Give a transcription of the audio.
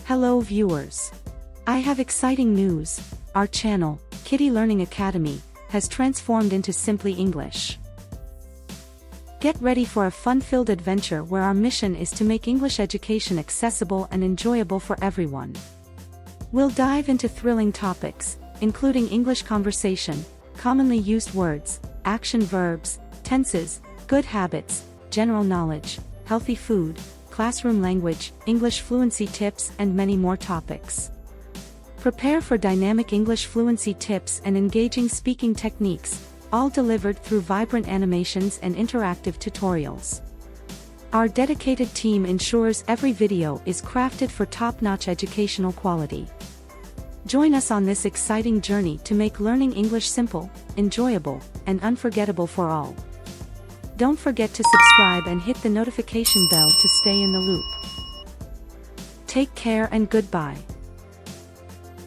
Hello viewers. I have exciting news. Our channel, Kiddie Learning Academy, has transformed into Simply English. Get ready for a fun-filled adventure where our mission is to make English education accessible and enjoyable for everyone. We'll dive into thrilling topics, including English conversation, commonly used words, action verbs, tenses, good habits, general knowledge, healthy food, classroom language, English fluency tips, and many more topics. Prepare for dynamic English fluency tips and engaging speaking techniques, all delivered through vibrant animations and interactive tutorials. Our dedicated team ensures every video is crafted for top-notch educational quality. Join us on this exciting journey to make learning English simple, enjoyable, and unforgettable for all. Don't forget to subscribe and hit the notification bell to stay in the loop. Take care and goodbye.